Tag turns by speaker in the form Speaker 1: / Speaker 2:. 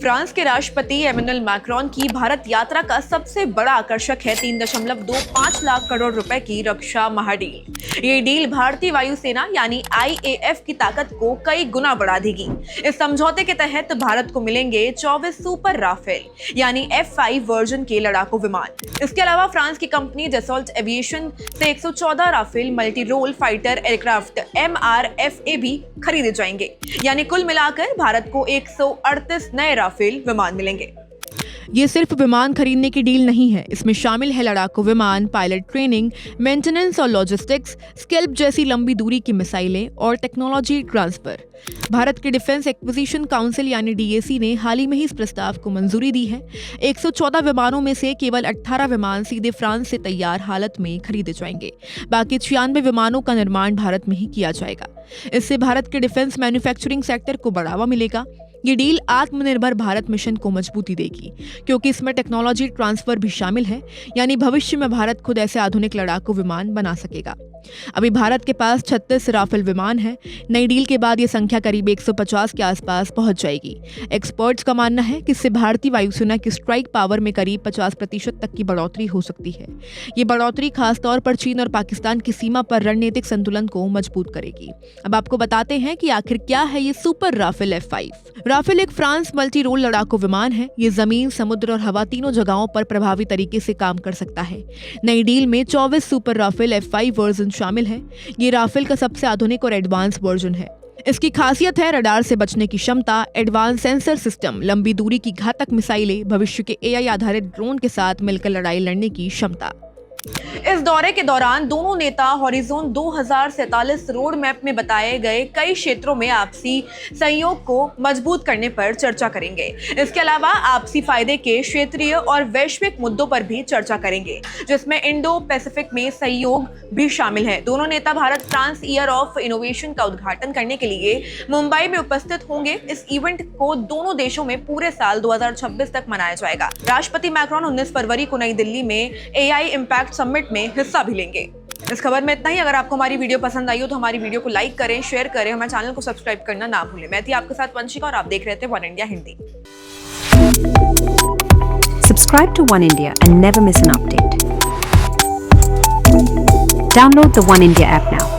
Speaker 1: France के राष्ट्रपति Emmanuel Macron की भारत यात्रा का सबसे बड़ा आकर्षक है 3.25 लाख करोड़ रुपए की रक्षा महाडील। ये डील भारतीय वायुसेना यानी IAF की ताकत को कई गुना बढ़ा देगी। इस समझौते के तहत भारत को मिलेंगे 24 सुपर राफेल यानी F5 वर्जन के लड़ाकू विमान। इसके अलावा फ्रांस की कंपनी डसॉल्ट एविएशन से 114 Rafale multi role fighter aircraft MRFA भी खरीदे जाएंगे, यानी कुल मिलाकर भारत को 138 नए राफेल विमान मिलेंगे।
Speaker 2: ये सिर्फ विमान खरीदने की डील नहीं है, इसमें शामिल है लड़ाकू विमान, पायलट ट्रेनिंग, मेंटेनेंस और लॉजिस्टिक्स, स्केल्प जैसी लंबी दूरी की मिसाइलें और टेक्नोलॉजी ट्रांसफर। भारत के डिफेंस एक्विजिशन काउंसिल यानी DAC ने हाल ही में ही इस प्रस्ताव को मंजूरी दी है। 114 विमानों में से केवल 18 विमान सीधे फ्रांस से तैयार हालत में खरीदे जाएंगे। बाकी 96 विमानों का निर्माण भारत में ही किया जाएगा। इससे भारत के डिफेंस मैन्युफैक्चरिंग सेक्टर को बढ़ावा मिलेगा। ये डील आत्मनिर्भर भारत मिशन को मजबूती देगी, क्योंकि इसमें टेक्नोलॉजी ट्रांसफर भी शामिल है, यानी भविष्य में भारत खुद ऐसे आधुनिक लड़ाकू विमान बना सकेगा। अभी भारत के पास 36 राफेल विमान है। नई डील के बाद ये संख्या करीब 150 के आसपास पहुंच जाएगी। एक्सपर्ट्स का मानना है कि इससे भारतीय वायुसेना की स्ट्राइक पावर में करीब 50% तक की बढ़ोतरी हो सकती है। ये बढ़ोतरी खासतौर पर चीन और पाकिस्तान की सीमा पर रणनीतिक संतुलन को मजबूत करेगी। अब आपको बताते हैं कि आखिर क्या है ये सुपर राफेल F5। राफेल एक फ्रांस मल्टी रोल लड़ाकू विमान है। ये जमीन, समुद्र और हवा तीनों जगहों पर प्रभावी तरीके से काम कर सकता है। नई डील में 24 सुपर राफेल F5 वर्जन शामिल है। ये राफेल का सबसे आधुनिक और एडवांस वर्जन है। इसकी खासियत है रडार से बचने की क्षमता, एडवांस सेंसर सिस्टम, लंबी दूरी की घातक मिसाइलें, भविष्य के AI आधारित ड्रोन के साथ मिलकर लड़ाई लड़ने की क्षमता।
Speaker 1: इस दौरे के दौरान दोनों नेता हॉरिजॉन 2047 रोड मैप में बताए गए कई क्षेत्रों में आपसी सहयोग को मजबूत करने पर चर्चा करेंगे। इसके अलावा आपसी फायदे के क्षेत्रीय और वैश्विक मुद्दों पर भी चर्चा करेंगे, जिसमें इंडो पैसिफिक में सहयोग भी शामिल है। दोनों नेता Bharat France year of innovation का उद्घाटन करने के लिए मुंबई में उपस्थित होंगे। इस इवेंट को दोनों देशों में पूरे साल 2026 तक मनाया जाएगा। राष्ट्रपति मैक्रोन 19 फरवरी को नई दिल्ली में AI इम्पैक्ट समिट में हिस्सा भी लेंगे। इस खबर में इतना ही। अगर आपको हमारी वीडियो पसंद आई हो तो हमारी वीडियो को लाइक करें, शेयर करें, हमारे चैनल को सब्सक्राइब करना ना भूलें। मैं थी आपके साथ वंशिका और आप देख रहे थे one India Hindi.
Speaker 3: Subscribe to One India and never miss an update. Download the One India app now.